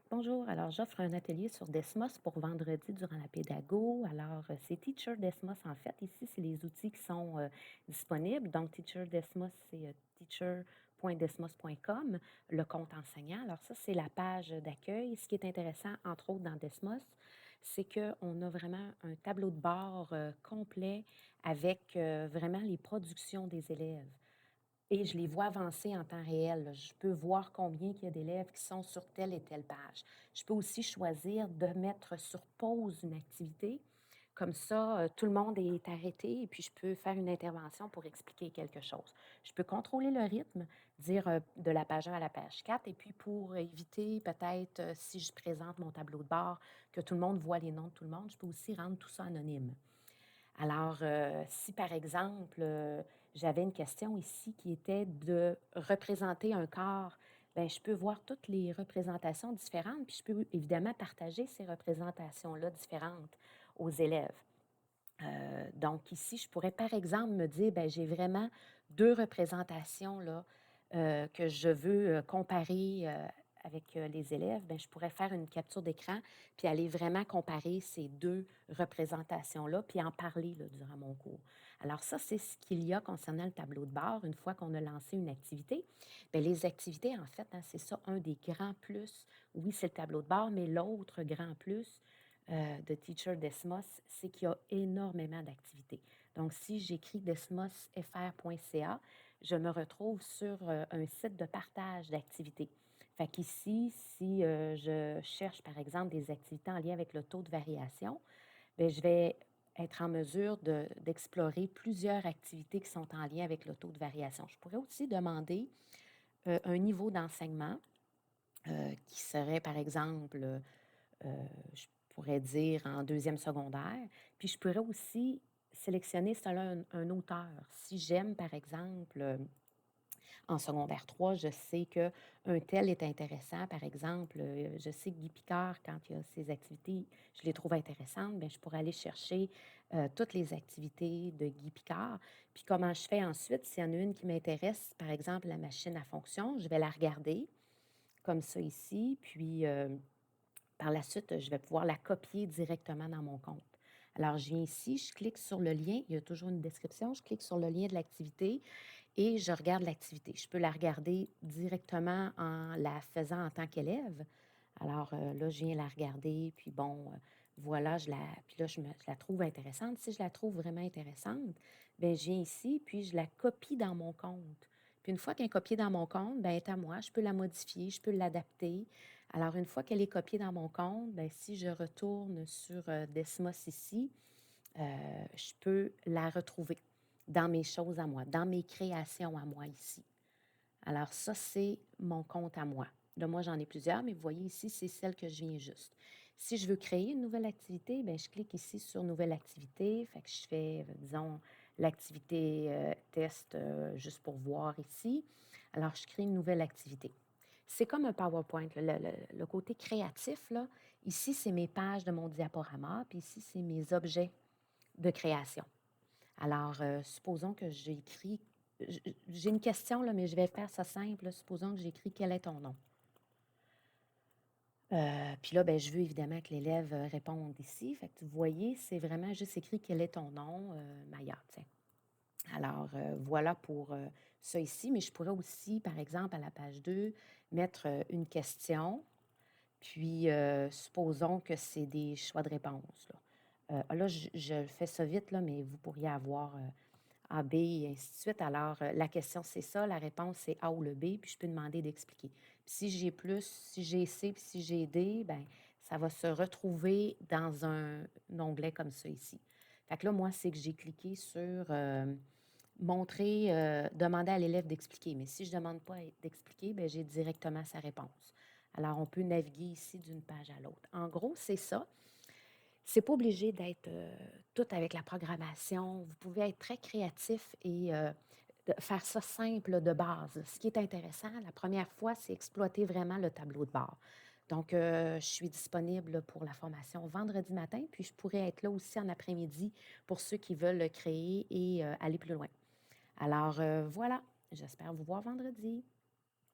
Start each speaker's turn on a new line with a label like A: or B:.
A: Bonjour, alors j'offre un atelier sur Desmos pour vendredi durant la pédago. Alors, c'est Teacher Desmos en fait. Ici, c'est les outils qui sont disponibles. Donc, Teacher Desmos, c'est teacher.desmos.com, le compte enseignant. Alors, ça, c'est la page d'accueil. Ce qui est intéressant, entre autres, dans Desmos, c'est qu'on a vraiment un tableau de bord complet avec vraiment les productions des élèves. Et je les vois avancer en temps réel, là. Je peux voir combien il y a d'élèves qui sont sur telle et telle page. Je peux aussi choisir de mettre sur pause une activité. Comme ça, tout le monde est arrêté et puis je peux faire une intervention pour expliquer quelque chose. Je peux contrôler le rythme, dire de la page 1 à la page 4 et puis pour éviter peut-être, si je présente mon tableau de bord, que tout le monde voit les noms de tout le monde, je peux aussi rendre tout ça anonyme. Alors, si par exemple, j'avais une question ici qui était de représenter un corps, bien, je peux voir toutes les représentations différentes, puis je peux évidemment partager ces représentations-là différentes aux élèves. Donc ici, je pourrais par exemple me dire, ben j'ai vraiment 2 représentations là, que je veux, comparer, avec, les élèves. Ben je pourrais faire une capture d'écran, puis aller vraiment comparer ces 2 représentations-là, puis en parler, là, durant mon cours. Alors ça, c'est ce qu'il y a concernant le tableau de bord une fois qu'on a lancé une activité. Bien, les activités, en fait, hein, c'est ça un des grands plus. Oui, c'est le tableau de bord, mais l'autre grand plus, de Teacher Desmos, c'est qu'il y a énormément d'activités. Donc, si j'écris desmosfr.ca, je me retrouve sur un site de partage d'activités. Fait qu'ici, si je cherche, par exemple, des activités en lien avec le taux de variation, bien, je vais être en mesure d'explorer plusieurs activités qui sont en lien avec le taux de variation. Je pourrais aussi demander un niveau d'enseignement qui serait, par exemple, je pourrais dire en deuxième secondaire. Puis je pourrais aussi sélectionner selon un auteur. Si j'aime, par exemple, en secondaire 3, je sais qu'un tel est intéressant. Par exemple, je sais que Guy Picard, quand il y a ses activités, je les trouve intéressantes, bien, je pourrais aller chercher toutes les activités de Guy Picard. Puis comment je fais ensuite, s'il y en a une qui m'intéresse, par exemple la machine à fonction, je vais la regarder comme ça ici, puis par la suite, je vais pouvoir la copier directement dans mon compte. Alors, je viens ici, je clique sur le lien, il y a toujours une description, je clique sur le lien de l'activité et je regarde l'activité. Je peux la regarder directement en la faisant en tant qu'élève. Alors là, je viens la regarder, puis bon, voilà, puis là, je la trouve intéressante. Si je la trouve vraiment intéressante, bien, je viens ici, puis je la copie dans mon compte. Puis une fois qu'elle est copiée dans mon compte, bien, elle est à moi. Je peux la modifier, je peux l'adapter. Alors, une fois qu'elle est copiée dans mon compte, bien, si je retourne sur Desmos ici, je peux la retrouver dans mes choses à moi, dans mes créations à moi ici. Alors ça, c'est mon compte à moi. Là, moi, j'en ai plusieurs, mais vous voyez ici, c'est celle que je viens juste. Si je veux créer une nouvelle activité, bien, je clique ici sur Nouvelle activité. Fait que je fais, disons, l'activité test juste pour voir ici. Alors, je crée une nouvelle activité. C'est comme un PowerPoint, là, le côté créatif, là. Ici, c'est mes pages de mon diaporama, puis ici, c'est mes objets de création. Alors, supposons que j'écris j'ai une question, là, mais je vais faire ça simple, là. Supposons que j'écris: «Quel est ton nom?» Puis là, ben, je veux évidemment que l'élève, réponde ici. Fait que vous voyez, c'est vraiment juste écrit: «Quel est ton nom?» Maya, tiens. Alors, voilà pour, ça ici, mais je pourrais aussi, par exemple, à la page 2 mettre, une question, puis, supposons que c'est des choix de réponse, là. Là, je fais ça vite, là, mais vous pourriez avoir, A, B et ainsi de suite. Alors, la question, c'est ça, la réponse, c'est A ou le B, puis je peux demander d'expliquer. Puis si j'ai plus, si j'ai C, puis si j'ai D, ben ça va se retrouver dans un onglet comme ça ici. Fait que là, moi, c'est que j'ai cliqué sur, montrer, demander à l'élève d'expliquer. Mais si je ne demande pas d'expliquer, ben j'ai directement sa réponse. Alors, on peut naviguer ici d'une page à l'autre. En gros, c'est ça. C'est pas obligé d'être, tout avec la programmation. Vous pouvez être très créatif et de faire ça simple de base. Ce qui est intéressant, la première fois, c'est exploiter vraiment le tableau de bord. Donc, je suis disponible pour la formation vendredi matin, puis je pourrais être là aussi en après-midi pour ceux qui veulent le créer et aller plus loin. Alors, voilà, j'espère vous voir vendredi.